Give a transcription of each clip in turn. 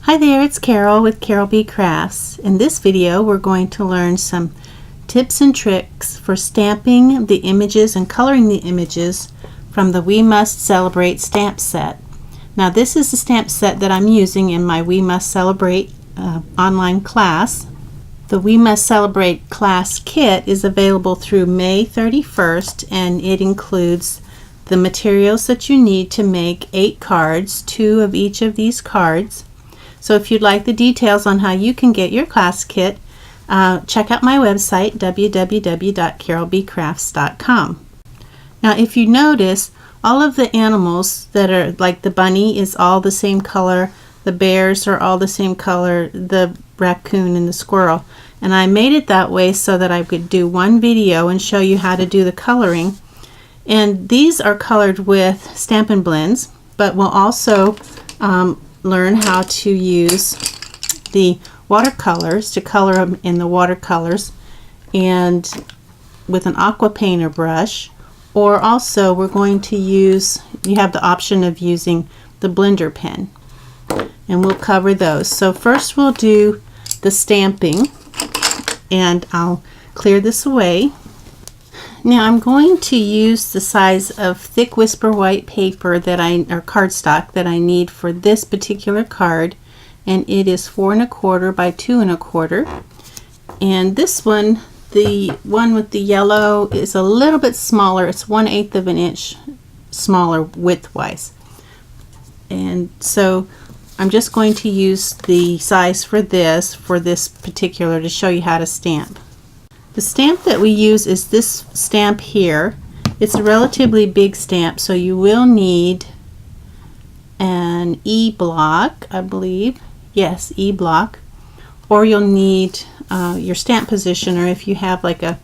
Hi there, it's Carol with Carol B Crafts. In this video we're going to learn some tips and tricks for stamping the images and coloring the images from the We Must Celebrate stamp set. Now this is the stamp set that I'm using in my We Must Celebrate online class. The We Must Celebrate class kit is available through May 31st, and it includes the materials that you need to make 8 cards, 2 of each of these cards. So if you'd like the details on how you can get your class kit, check out my website, www.carolbcrafts.com. Now if you notice, all of the animals that are, like the bunny is all the same color, the bears are all the same color, the raccoon and the squirrel. And I made it that way so that I could do one video and show you how to do the coloring. And these are colored with Stampin' blends, but we'll also learn how to use the watercolors to color them in the watercolors and with an aqua painter brush, or also we're going to use, you have the option of using the blender pen, and we'll cover those. So first we'll do the stamping, and I'll clear this away. Now I'm going to use the size of thick whisper white paper that or cardstock that I need for this particular card, and it is 4 1/4 by 2 1/4. And this one, the one with the yellow, is a little bit smaller. It's 1/8 of an inch smaller width-wise. And so I'm just going to use the size for this particular to show you how to stamp. The stamp that we use is this stamp here. It's a relatively big stamp, so you will need an E block, I believe. Yes, E block. Or you'll need your stamp positioner if you have the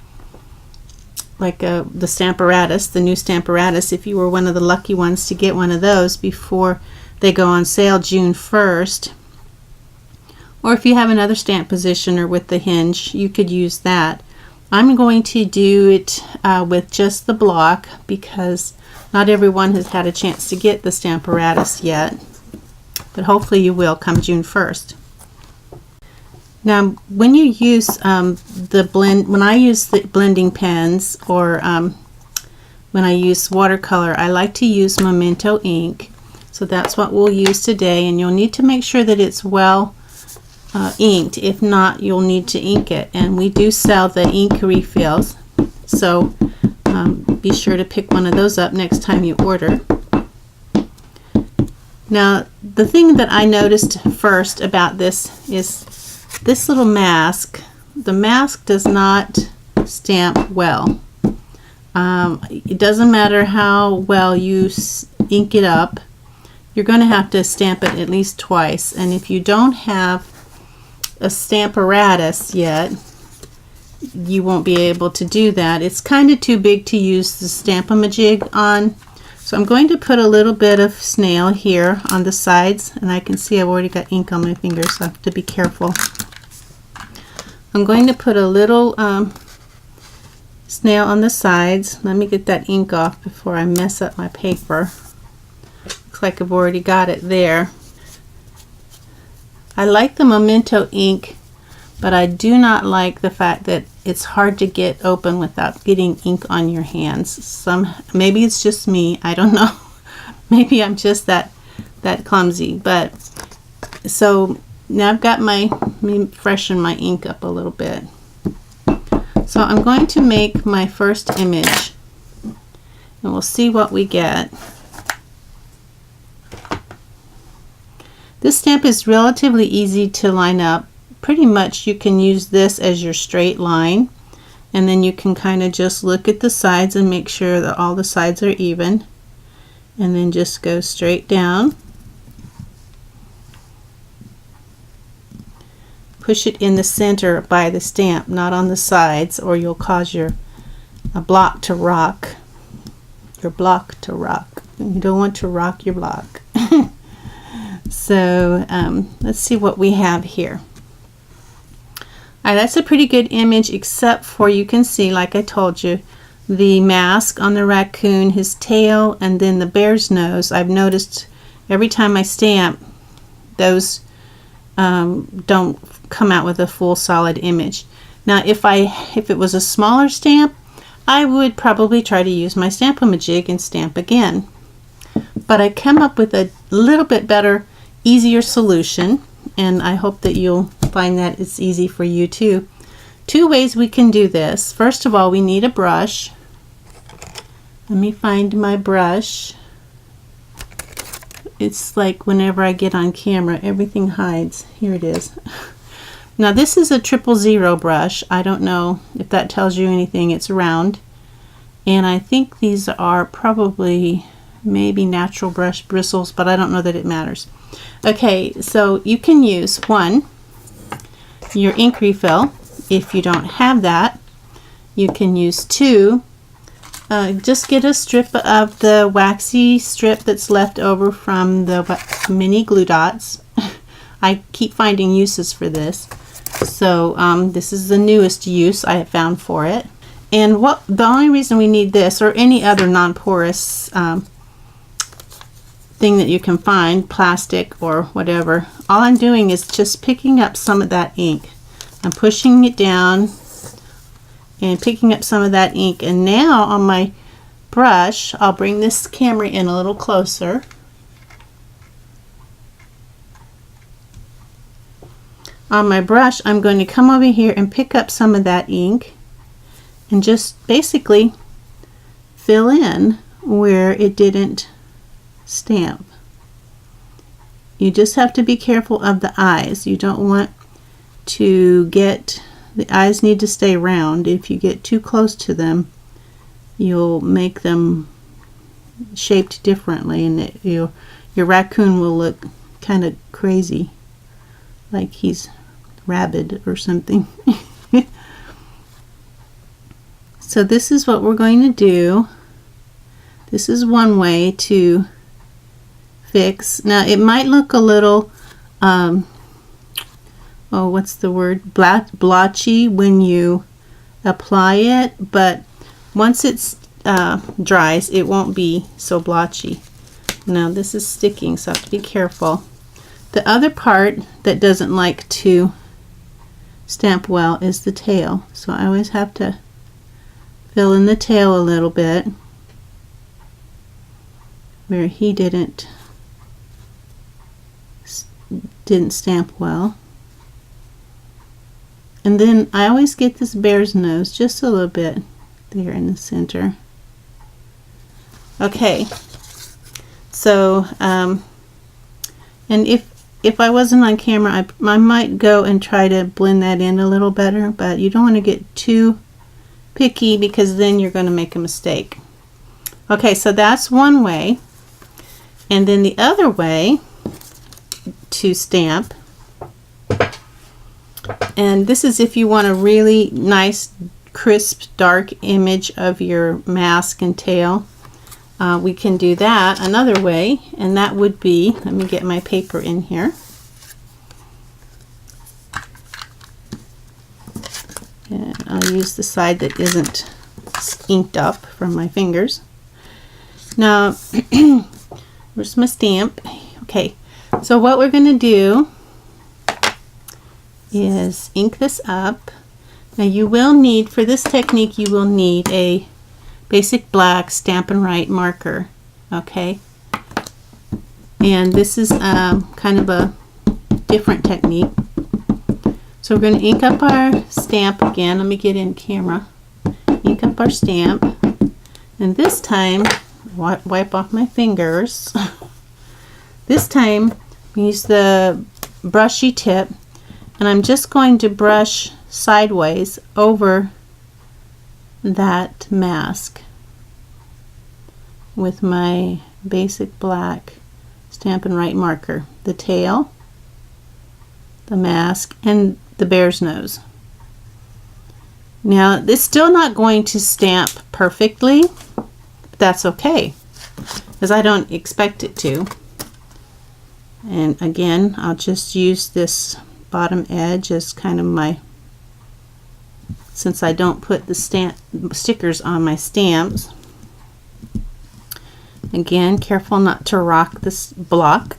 Stamparatus, the new Stamparatus, if you were one of the lucky ones to get one of those before they go on sale June 1st. Or if you have another stamp positioner with the hinge, you could use that. I'm going to do it with just the block because not everyone has had a chance to get the Stamparatus yet, but hopefully you will come June 1st. Now when you use when I use the blending pens, or when I use watercolor, I like to use Memento ink. So that's what we'll use today, and you'll need to make sure that it's well inked. If not, you'll need to ink it, and we do sell the ink refills, so be sure to pick one of those up next time you order. Now the thing that I noticed first about this is this little mask. The mask does not stamp well. It doesn't matter how well you ink it up, you're going to have to stamp it at least twice, and if you don't have a Stamparatus yet, you won't be able to do that. It's kind of too big to use the Stamp-A-Majig on, so I'm going to put a little bit of snail here on the sides, and I can see I've already got ink on my fingers, so I have to be careful. I'm going to put a little snail on the sides. Let me get that ink off before I mess up my paper. Looks like I've already got it there. I like the Memento ink, but I do not like the fact that it's hard to get open without getting ink on your hands. Maybe it's just me, I don't know. Maybe I'm just that clumsy. But so now I've got let me freshen my ink up a little bit. So I'm going to make my first image, and we'll see what we get. This stamp is relatively easy to line up. Pretty much you can use this as your straight line, and then you can kind of just look at the sides and make sure that all the sides are even, and then just go straight down. Push it in the center by the stamp, not on the sides, or you'll cause your block to rock. Your block to rock. You don't want to rock your block. So let's see what we have here. Alright, that's a pretty good image, except for you can see, like I told you, the mask on the raccoon, his tail, and then the bear's nose. I've noticed every time I stamp, those don't come out with a full solid image. Now if it was a smaller stamp, I would probably try to use my Stamp-A-Majig and stamp again. But I came up with a little bit better, easier solution, and I hope that you'll find that it's easy for you too. Two ways we can do this. First of all, we need a brush. Let me find my brush. It's like whenever I get on camera, everything hides. Here it is. Now this is a 000 brush. I don't know if that tells you anything. It's round. And I think these are probably maybe natural brush bristles, but I don't know that it matters. Okay, so you can use one, your ink refill. If you don't have that, you can use two. Just get a strip of the waxy strip that's left over from the mini glue dots. I keep finding uses for this. So this is the newest use I have found for it. And the only reason we need this, or any other non-porous thing that you can find, plastic or whatever, all I'm doing is just picking up some of that ink. I'm pushing it down and picking up some of that ink, and now on my brush, I'll bring this camera in a little closer. On my brush, I'm going to come over here and pick up some of that ink and just basically fill in where it didn't stamp. You just have to be careful of the eyes. You don't want to get, the eyes need to stay round. If you get too close to them, you'll make them shaped differently, and your raccoon will look kind of crazy, like he's rabid or something. So this is what we're going to do. This is one way to fix. Now it might look a little what's the word, blotchy when you apply it, but once it dries, it won't be so blotchy. Now this is sticking, so I have to be careful. The other part that doesn't like to stamp well is the tail, so I always have to fill in the tail a little bit where he didn't stamp well. And then I always get this bear's nose just a little bit there in the center. Okay, so and if I wasn't on camera, I might go and try to blend that in a little better, but you don't want to get too picky because then you're going to make a mistake. Okay, so that's one way. And then the other way to stamp, and this is if you want a really nice, crisp, dark image of your mask and tail, we can do that another way, and that would be, let me get my paper in here. And I'll use the side that isn't inked up from my fingers. Now, where's my stamp? Okay, so what we're going to do is ink this up. Now you will need, for this technique, you will need a basic black Stampin' Right marker, okay? And this is kind of a different technique. So we're going to ink up our stamp again. Let me get in camera. Ink up our stamp. And this time, wipe off my fingers. This time, use the brushy tip, and I'm just going to brush sideways over that mask with my basic black Stampin' Right marker. The tail, the mask, and the bear's nose. Now it's still not going to stamp perfectly, but that's okay because I don't expect it to. And again, I'll just use this bottom edge as kind of my, since I don't put the stickers on my stamps. Again, careful not to rock this block.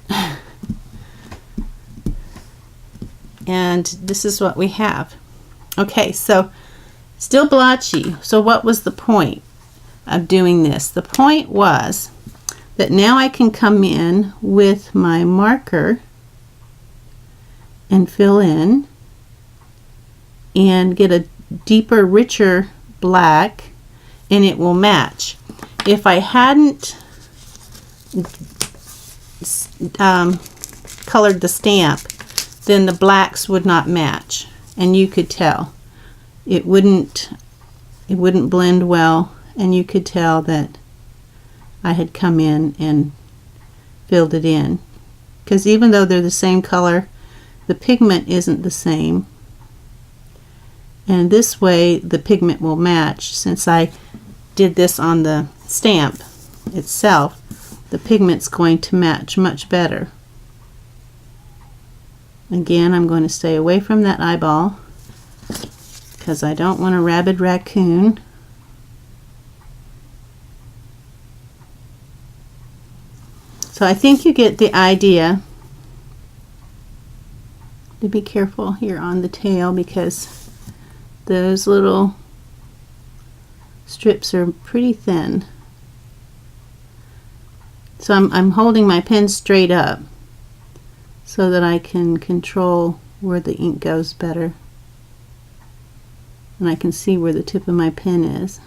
And this is what we have. Okay, so still blotchy. So what was the point of doing this? The point was that now I can come in with my marker and fill in and get a deeper, richer black, and it will match. If I hadn't colored the stamp, then the blacks would not match, and you could tell. It wouldn't blend well, and you could tell that I had come in and filled it in, because even though they're the same color, the pigment isn't the same. And this way the pigment will match. Since I did this on the stamp itself, the pigment's going to match much better. Again, I'm going to stay away from that eyeball because I don't want a rabid raccoon. So I think you get the idea. To be careful here on the tail because those little strips are pretty thin. So I'm holding my pen straight up so that I can control where the ink goes better. And I can see where the tip of my pen is.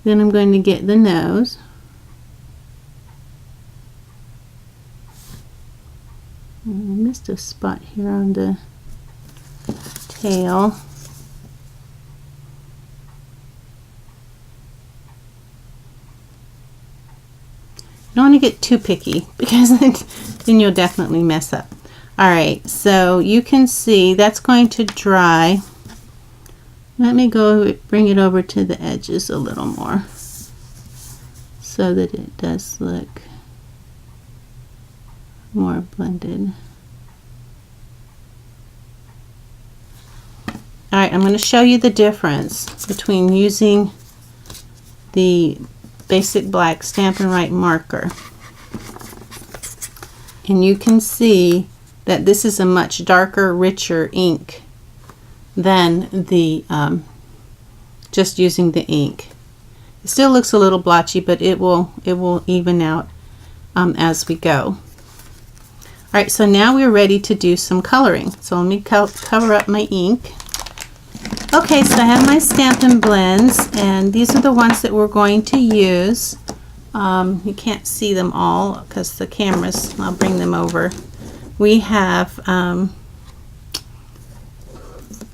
Then I'm going to get the nose. I missed a spot here on the tail. You don't want to get too picky because then you'll definitely mess up. Alright, so you can see that's going to dry. Let me go bring it over to the edges a little more so that it does look more blended. Alright, I'm going to show you the difference between using the basic black Stampin' Write marker. And you can see that this is a much darker, richer ink than the just using the ink. It still looks a little blotchy, but it will even out as we go. Alright, so now we're ready to do some coloring. So let me cover up my ink. Okay, so I have my Stampin' blends, and these are the ones that we're going to use. You can't see them all because the cameras, I'll bring them over. We have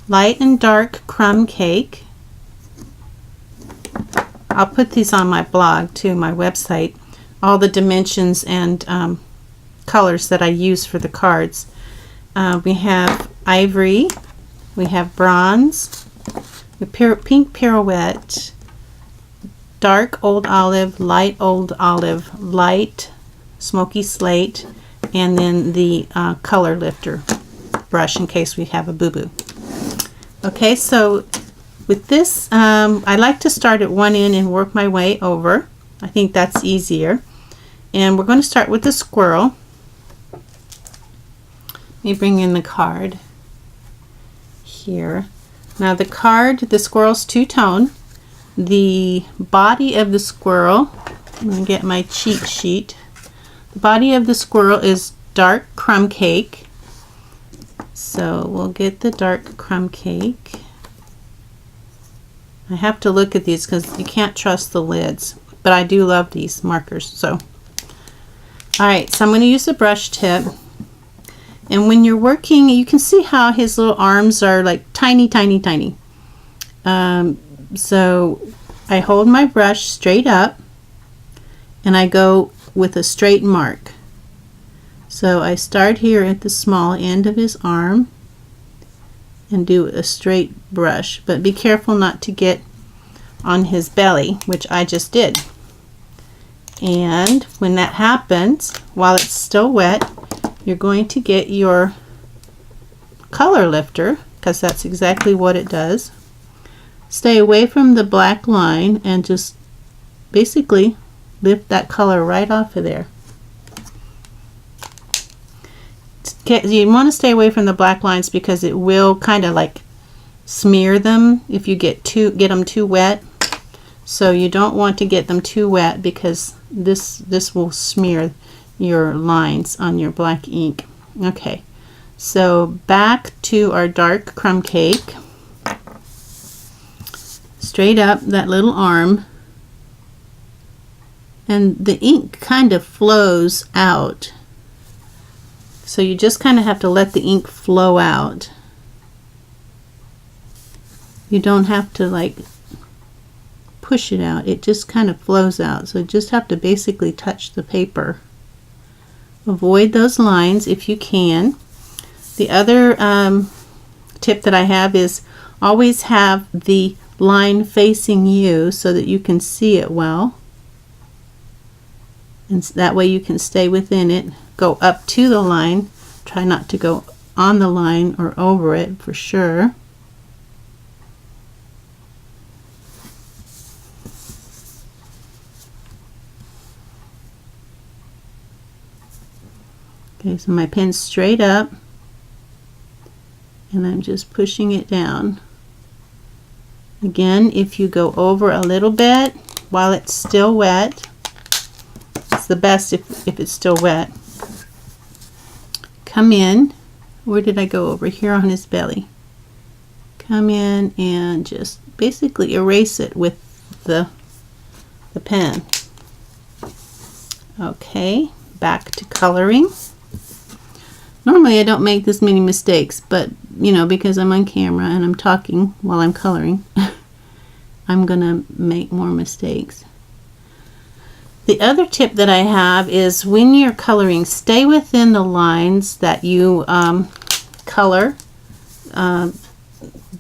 light and dark crumb cake. I'll put these on my blog too, my website, all the dimensions and colors that I use for the cards. We have ivory, we have bronze, pink pirouette, dark old olive, light old olive, light smoky slate, and then the color lifter brush in case we have a boo-boo. Okay, so with this, I like to start at one end and work my way over. I think that's easier. And we're going to start with the squirrel. Let me bring in the card here. Now the card, the squirrel's two-tone. The body of the squirrel, I'm going to get my cheat sheet. The body of the squirrel is dark crumb cake. So we'll get the dark crumb cake. I have to look at these because you can't trust the lids, but I do love these markers. So, alright, so I'm going to use the brush tip. And when you're working, you can see how his little arms are like tiny, tiny, tiny. So I hold my brush straight up and I go with a straight mark. So I start here at the small end of his arm and do a straight brush, but be careful not to get on his belly, which I just did. And when that happens, while it's still wet, you're going to get your color lifter, because that's exactly what it does. Stay away from the black line and just basically lift that color right off of there. You want to stay away from the black lines because it will kind of like smear them if you get them too wet. So you don't want to get them too wet because this will smear your lines on your black ink. Okay, so back to our dark crumb cake. Straight up that little arm, and the ink kind of flows out. So you just kind of have to let the ink flow out. You don't have to like push it out. It just kind of flows out. So you just have to basically touch the paper. Avoid those lines if you can. The other tip that I have is always have the line facing you so that you can see it well. And that way you can stay within it. Go up to the line. Try not to go on the line or over it for sure. Okay, so my pen's straight up and I'm just pushing it down. Again, if you go over a little bit while it's still wet, it's the best if it's still wet. Come in. Where did I go? Over here on his belly. Come in and just basically erase it with the pen. Okay, back to coloring. Normally I don't make this many mistakes, but you know, because I'm on camera and I'm talking while I'm coloring, I'm gonna make more mistakes. The other tip that I have is when you're coloring, stay within the lines that you color.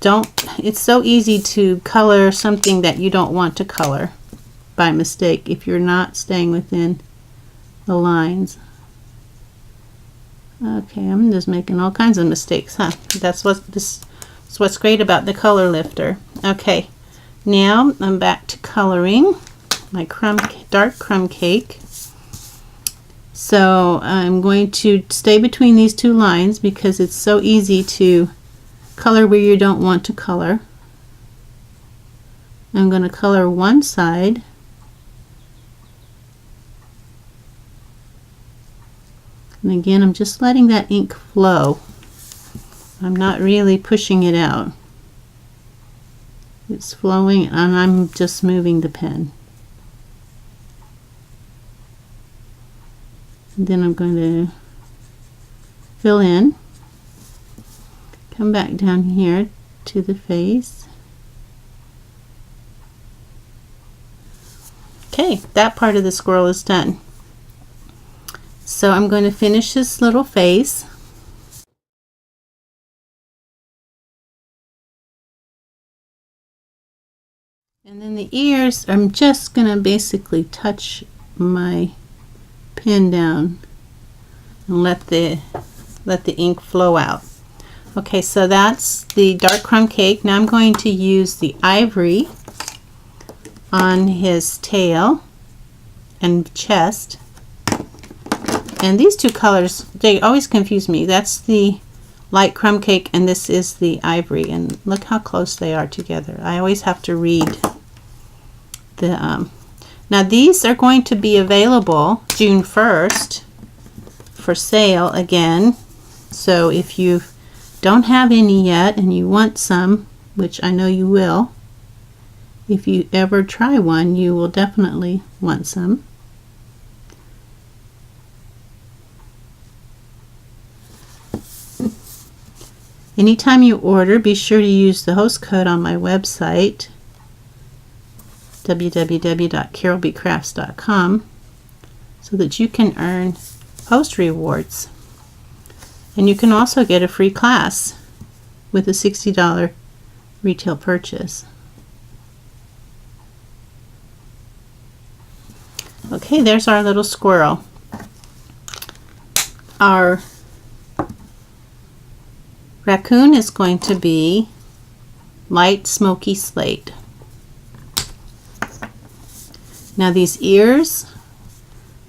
It's so easy to color something that you don't want to color by mistake if you're not staying within the lines. Okay, I'm just making all kinds of mistakes, huh? That's what's great about the color lifter. Okay, now I'm back to coloring my dark crumb cake. So I'm going to stay between these two lines because it's so easy to color where you don't want to color. I'm going to color one side. And again, I'm just letting that ink flow. I'm not really pushing it out. It's flowing and I'm just moving the pen. And then I'm going to fill in. Come back down here to the face. Okay, that part of the squirrel is done. So I'm going to finish this little face. And then the ears, I'm just going to basically touch my pen down and let the ink flow out. Okay, so that's the dark crumb cake. Now I'm going to use the ivory on his tail and chest. And these two colors, they always confuse me. That's the light crumb cake and this is the ivory, and look how close they are together. I always have to read the now these are going to be available June 1st for sale again. So if you don't have any yet and you want some, which I know you will, if you ever try one, you will definitely want some. Anytime you order, be sure to use the host code on my website, www.carolbcrafts.com, so that you can earn host rewards. And you can also get a free class with a $60 retail purchase. Okay, there's our little squirrel. Our raccoon is going to be light smoky slate. Now these ears,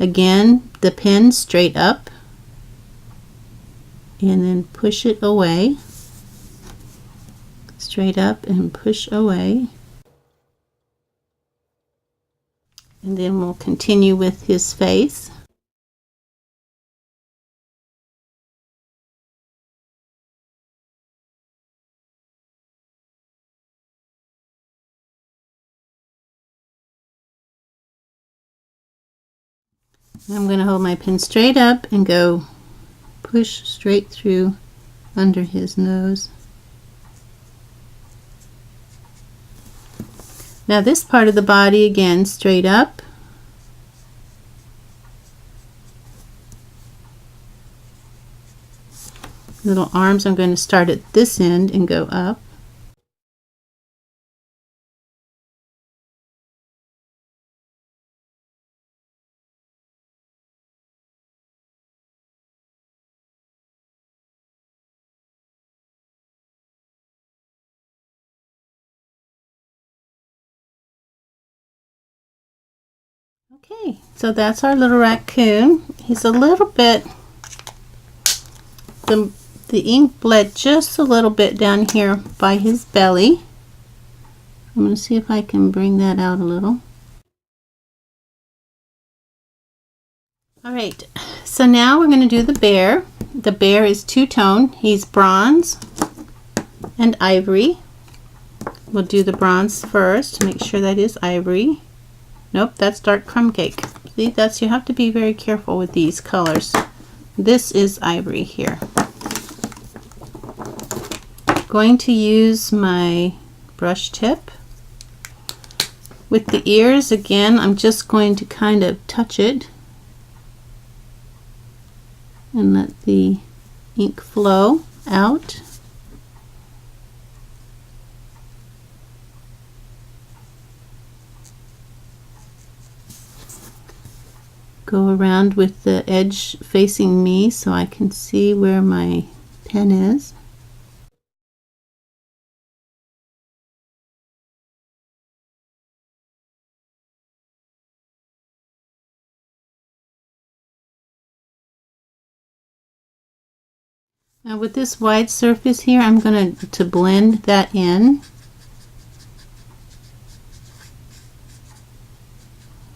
again, the pen straight up. and then push it away. Straight up and push away. And then we'll continue with his face. I'm going to hold my pen straight up and go push straight through under his nose. Now this part of the body, again, straight up. Little arms, I'm going to start at this end and go up. Okay, so that's our little raccoon. He's a little bit, the ink bled just a little bit down here by his belly. I'm going to see if I can bring that out a little. Alright, so now we're going to do the bear. The bear is two-tone. He's bronze and ivory. We'll do the bronze first to make sure that is ivory. Nope, that's dark crumb cake. See, you have to be very careful with these colors. This is ivory here. Going to use my brush tip. With the ears, again, I'm just going to kind of touch it and let the ink flow out. Go around with the edge facing me so I can see where my pen is. Now with this wide surface here, I'm going to blend that in.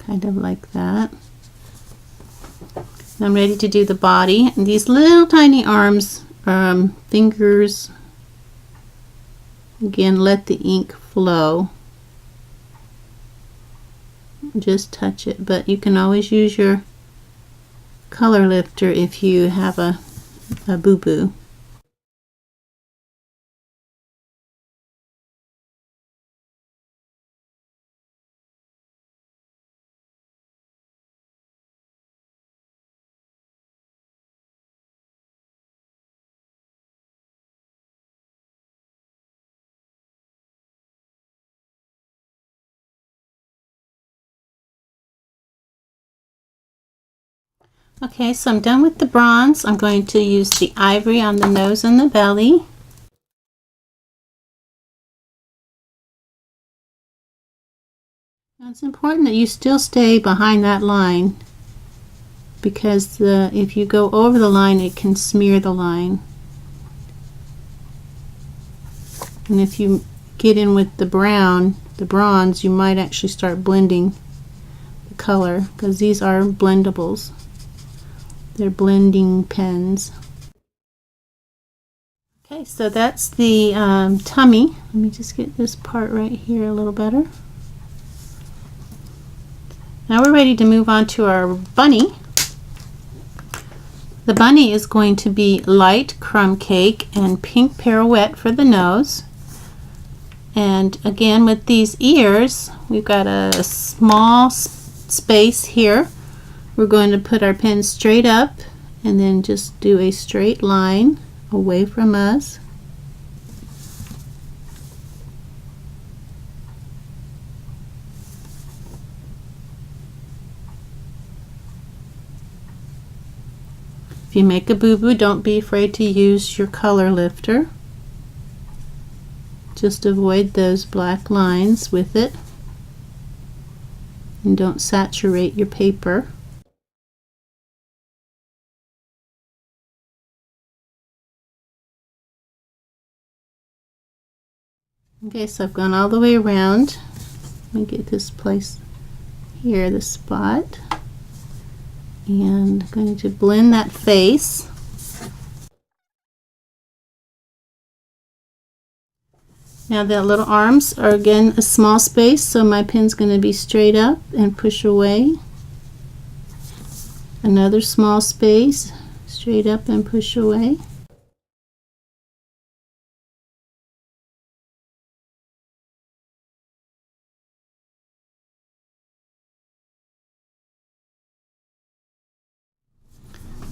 Kind of like that. I'm ready to do the body. And these little tiny arms, fingers, again, let the ink flow. Just touch it, but you can always use your color lifter if you have a boo-boo. Okay, so I'm done with the bronze. I'm going to use the ivory on the nose and the belly. Now it's important that you still stay behind that line, because if you go over the line, it can smear the line. And if you get in with the brown, the bronze, you might actually start blending the color, because these are blendables. They're blending pens. Okay, so that's the tummy. Let me just get this part right here a little better. Now we're ready to move on to our bunny. The bunny is going to be light crumb cake and pink pirouette for the nose. And again, with these ears, we've got a small space here. We're going to put our pen straight up and then just do a straight line away from us. If you make a boo-boo, don't be afraid to use your color lifter. Just avoid those black lines with it, and don't saturate your paper. Okay, so I've gone all the way around. Let me get this place here, this spot. And I'm going to blend that face. Now the little arms are again a small space, so my pen's going to be straight up and push away. Another small space, straight up and push away.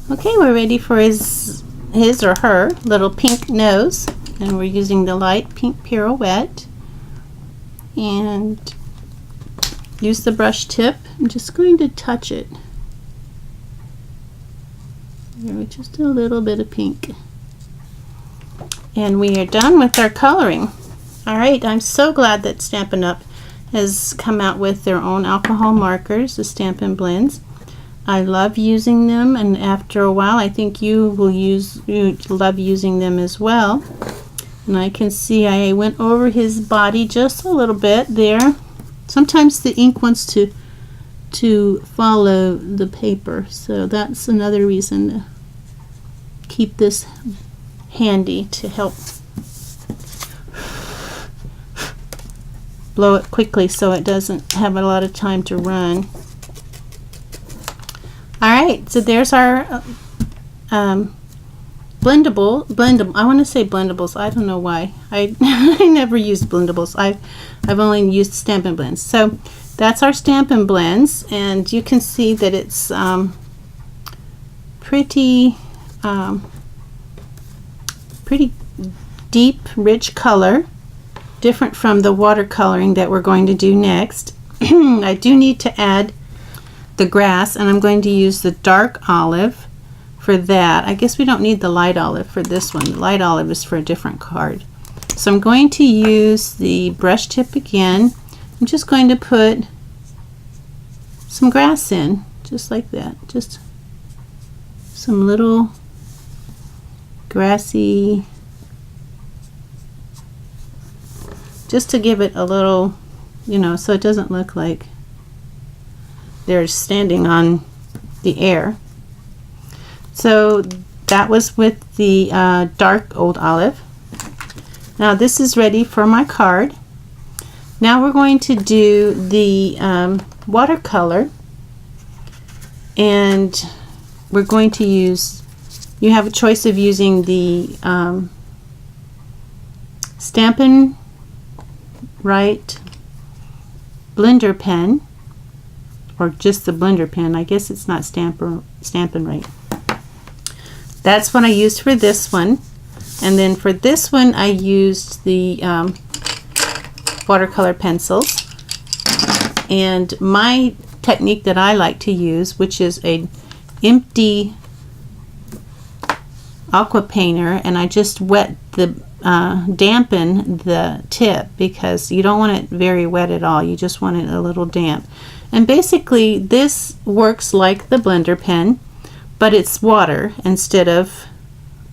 Okay, we're ready for his or her little pink nose, and we're using the light pink pirouette. And use the brush tip. I'm just going to touch it. Just a little bit of pink. And we are done with our coloring. Alright, I'm so glad that Stampin' Up! Has come out with their own alcohol markers, the Stampin' Blends. I love using them, and after a while I think you love using them as well. And I can see I went over his body just a little bit there. Sometimes the ink wants to follow the paper, so that's another reason to keep this handy to help blow it quickly so it doesn't have a lot of time to run. Alright, so there's our blendable. I want to say blendables. I don't know why. I never used blendables. I've only used Stampin' Blends. So that's our Stampin' Blends, and you can see that it's pretty deep, rich color, different from the watercoloring that we're going to do next. I do need to add the grass, and I'm going to use the dark olive for that. I guess we don't need the light olive for this one. The light olive is for a different card. So I'm going to use the brush tip again. I'm just going to put some grass in, just like that. Just some little grassy, just to give it a little, so it doesn't look like they're standing on the air. So that was with the dark old olive. Now this is ready for my card. Now we're going to do the watercolor, and we're going to use, you have a choice of using the Stampin' Right blender pen, or just the blender pen. I guess it's not Stampin' Right. That's what I used for this one. And then for this one I used the watercolor pencils. And my technique that I like to use, which is an empty aqua painter, and I just dampen the tip, because you don't want it very wet at all. You just want it a little damp. And basically this works like the blender pen, but it's water instead of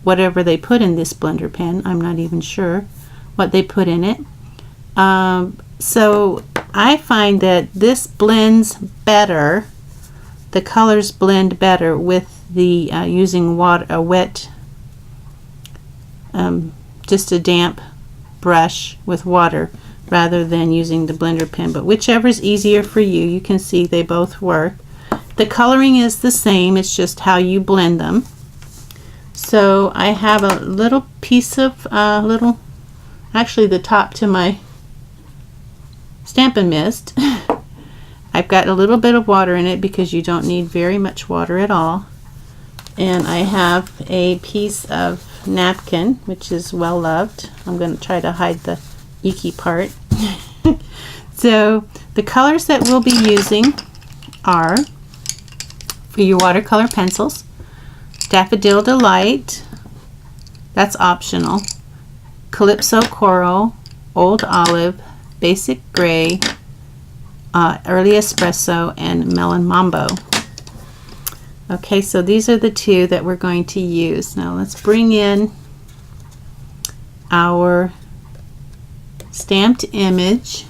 whatever they put in this blender pen. I'm not even sure what they put in it. So I find that this blends better, the colors blend better with the using water, a wet, just a damp brush with water, rather than using the blender pen. But whichever is easier for you. You can see they both work. The coloring is the same, it's just how you blend them. So I have a little piece of actually the top to my Stampin' Mist. I've got a little bit of water in it because you don't need very much water at all. And I have a piece of napkin, which is well loved. I'm going to try to hide the icky part. So the colors that we'll be using are, for your watercolor pencils, Daffodil Delight, that's optional, Calypso Coral, Old Olive, Basic Gray, Early Espresso, and Melon Mambo. Okay, so these are the two that we're going to use. Now let's bring in our stamped image,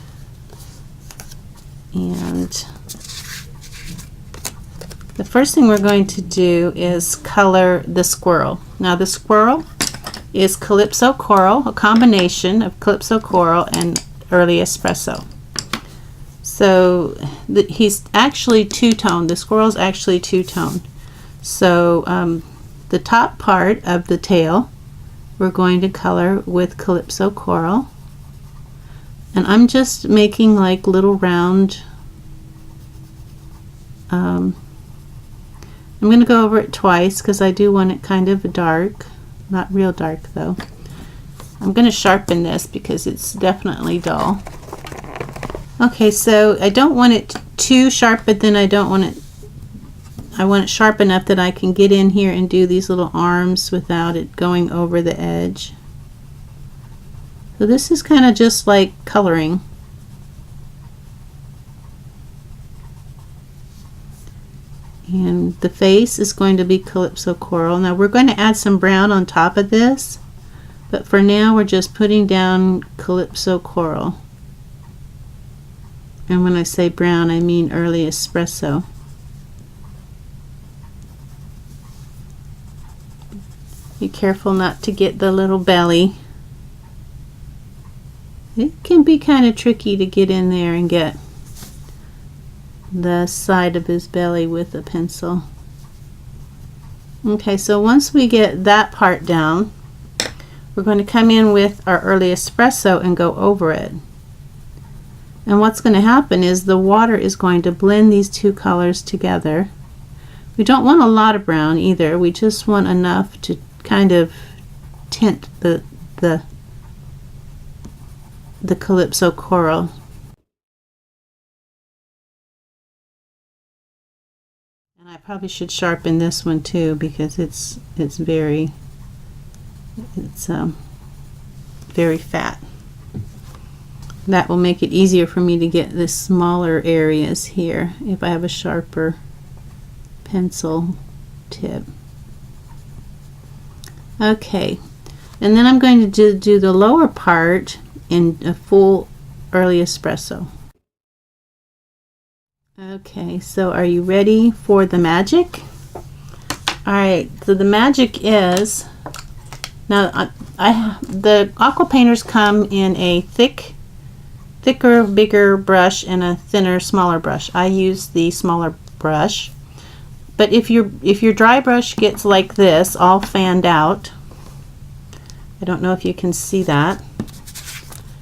and the first thing we're going to do is color the squirrel. Now the squirrel is Calypso Coral, a combination of Calypso Coral and Early Espresso. So he's actually two-toned. The squirrel's actually two-toned. So the top part of the tail we're going to color with Calypso Coral. And I'm just making like little round, I'm going to go over it twice because I do want it kind of dark, not real dark though. I'm going to sharpen this because it's definitely dull. Okay, so I don't want it too sharp, but then I want it sharp enough that I can get in here and do these little arms without it going over the edge. So this is kind of just like coloring. And the face is going to be Calypso Coral. Now we're going to add some brown on top of this, but for now we're just putting down Calypso Coral. And when I say brown, I mean Early Espresso. Be careful not to get the little belly. It can be kind of tricky to get in there and get the side of his belly with a pencil. Okay, so once we get that part down, we're going to come in with our Early Espresso and go over it. And what's going to happen is the water is going to blend these two colors together. We don't want a lot of brown either. We just want enough to kind of tint the Calypso Coral. And I probably should sharpen this one too because it's very fat. That will make it easier for me to get the smaller areas here if I have a sharper pencil tip. Okay, and then I'm going to do the lower part in a full Early Espresso. Okay, so are you ready for the magic? Alright, so the magic is, now the aqua painters come in a thicker, bigger brush and a thinner, smaller brush. I use the smaller brush. But if your dry brush gets like this, all fanned out, I don't know if you can see that.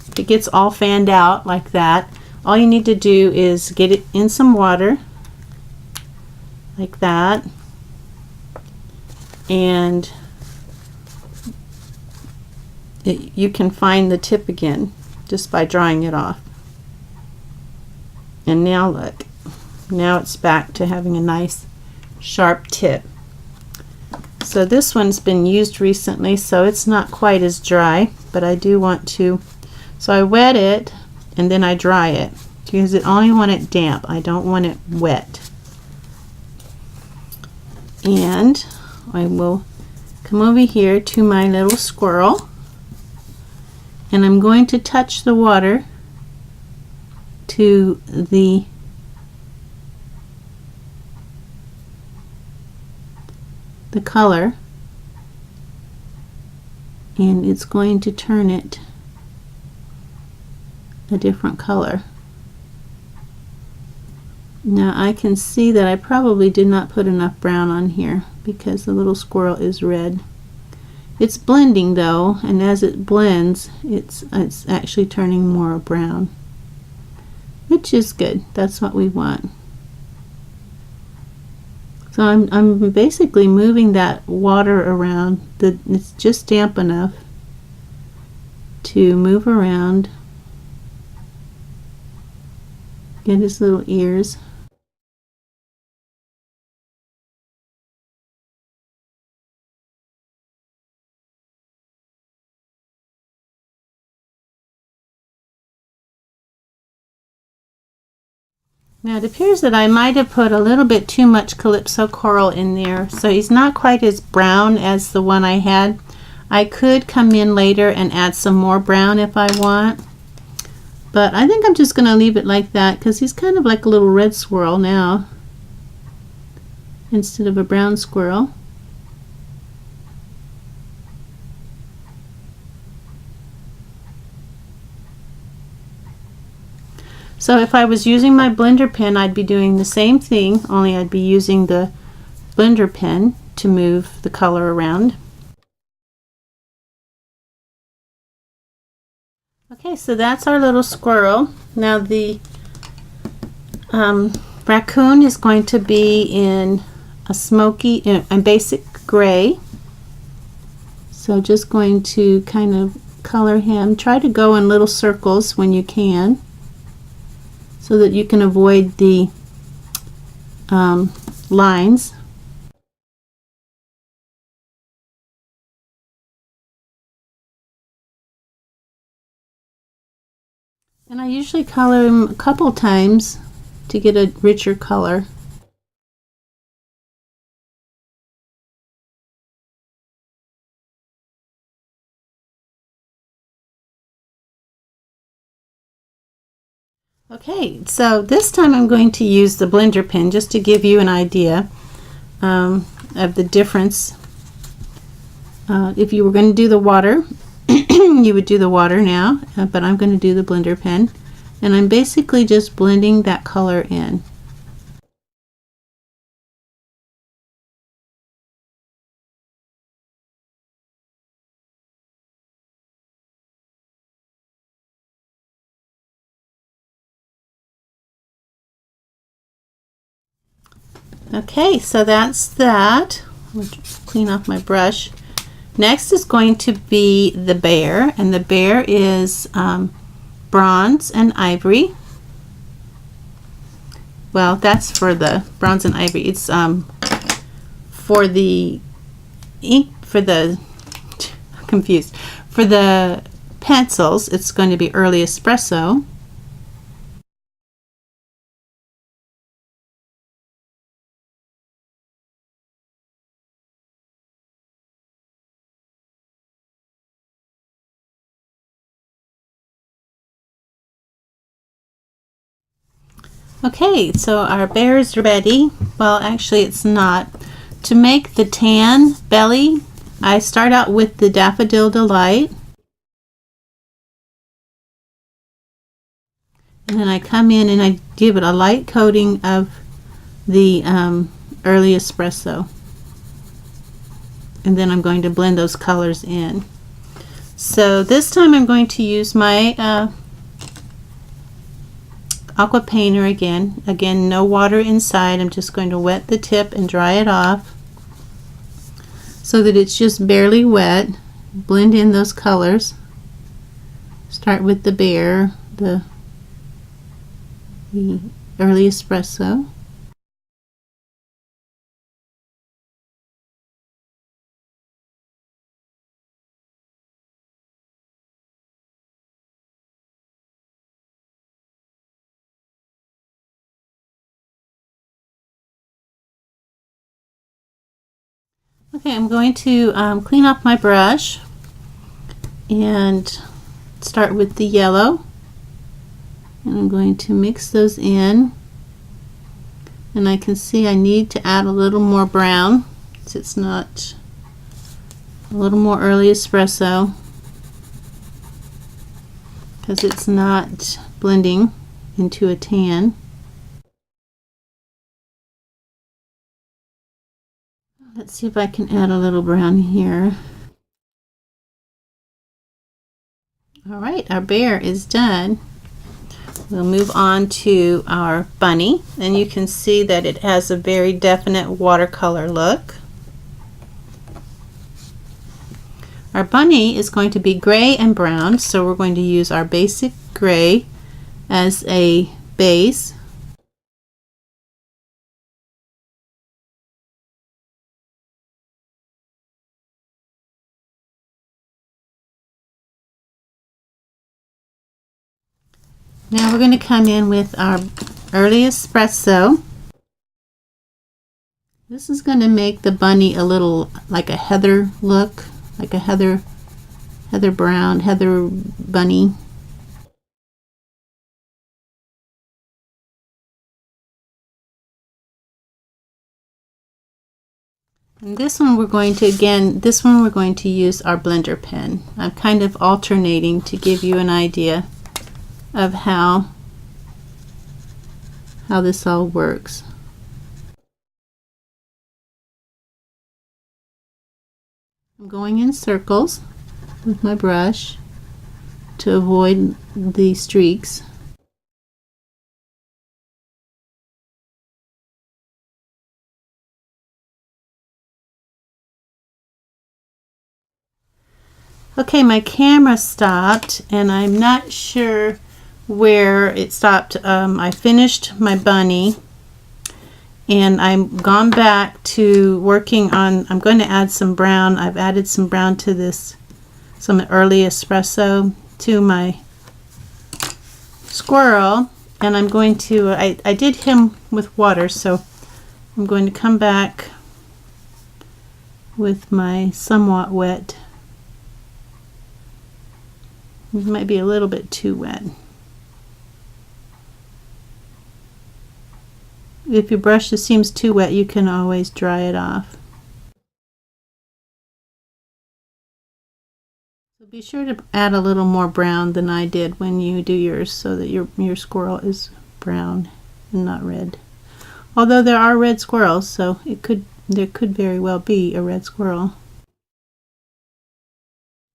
If it gets all fanned out like that, all you need to do is get it in some water, like that, and you can find the tip again just by drying it off. And now look, now it's back to having a nice sharp tip. So this one's been used recently, so it's not quite as dry, but I do want to, so I wet it and then I dry it because I only want it damp. I don't want it wet. And I will come over here to my little squirrel and I'm going to touch the water to the color, and it's going to turn it a different color. Now I can see that I probably did not put enough brown on here because the little squirrel is red. It's blending though, and as it blends it's actually turning more brown, which is good. That's what we want. So I'm basically moving that water around. It's just damp enough to move around, get his little ears. Now it appears that I might have put a little bit too much Calypso Coral in there, so he's not quite as brown as the one I had. I could come in later and add some more brown if I want, But I think I'm just going to leave it like that because he's kind of like a little red squirrel now instead of a brown squirrel. So if I was using my blender pen, I'd be doing the same thing, only I'd be using the blender pen to move the color around. Okay, so that's our little squirrel. Now the raccoon is going to be in a smoky and basic gray. So just going to kind of color him. Try to go in little circles when you can, so that you can avoid the lines. And I usually color him a couple times to get a richer color. Okay, so this time I'm going to use the blender pen just to give you an idea of the difference. If you were going to do the water, you would do the water now, but I'm going to do the blender pen, and I'm basically just blending that color in. Okay, so that's that. I'll clean off my brush. Next is going to be the bear, and the bear is bronze and ivory. Well, that's for the bronze and ivory. It's for the ink, confused. For the pencils, it's going to be early espresso. Okay, so our bear is ready. Well, actually it's not. To make the tan belly, I start out with the Daffodil Delight. And then I come in and I give it a light coating of the early espresso. And then I'm going to blend those colors in. So this time I'm going to use my aqua painter again. Again, no water inside. I'm just going to wet the tip and dry it off so that it's just barely wet. Blend in those colors. Start with the bear, the early espresso. Okay, I'm going to clean up my brush and start with the yellow, and I'm going to mix those in, and I can see I need to add a little more brown so it's not a little more early espresso because it's not blending into a tan. Let's see if I can add a little brown here. Alright, our bear is done. We'll move on to our bunny, and you can see that it has a very definite watercolor look. Our bunny is going to be gray and brown, so we're going to use our basic gray as a base. Now we're going to come in with our early espresso. This is going to make the bunny a little like a heather look, like a heather brown, heather bunny. And this one we're going to, this one we're going to use our blender pen. I'm kind of alternating to give you an idea of how this all works. I'm going in circles with my brush to avoid the streaks. Okay, my camera stopped and I'm not sure where it stopped. I finished my bunny and I've gone back to working on, I'm going to add some brown. I've added some brown to this, some early espresso to my squirrel, and I'm going to, I did him with water, so I'm going to come back with my somewhat wet. It might be a little bit too wet. If your brush just seems too wet, you can always dry it off. So be sure to add a little more brown than I did when you do yours, so that your squirrel is brown and not red. Although there are red squirrels, so there could very well be a red squirrel.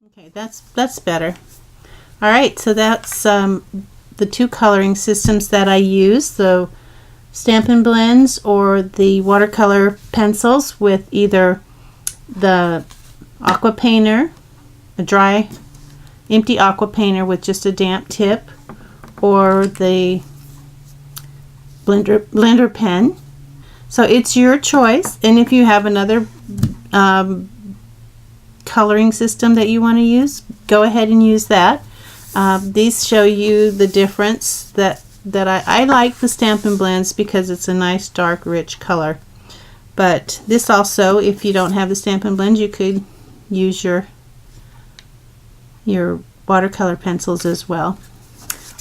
Okay, that's better. All right, so that's the two coloring systems that I use, the Stampin' blends or the watercolor pencils with either the aqua painter, a dry empty aqua painter with just a damp tip, or the blender pen. So it's your choice, and if you have another coloring system that you want to use, go ahead and use that. These show you the difference that I like the Stampin' blends because it's a nice dark rich color. But this also, if you don't have the Stampin' blends, you could use your watercolor pencils as well.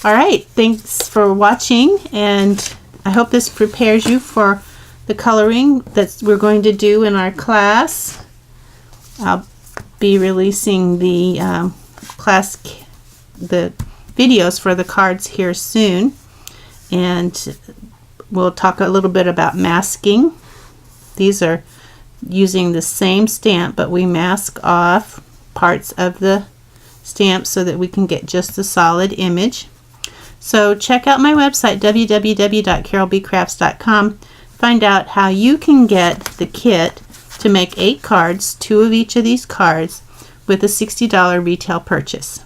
Alright, thanks for watching, and I hope this prepares you for the coloring that we're going to do in our class. I'll be releasing the the videos for the cards here soon, and we'll talk a little bit about masking. These are using the same stamp, but we mask off parts of the stamp so that we can get just the solid image. So check out my website, www.carolbcrafts.com. Find out how you can get the kit to make 8 cards, 2 of each of these cards, with a $60 retail purchase.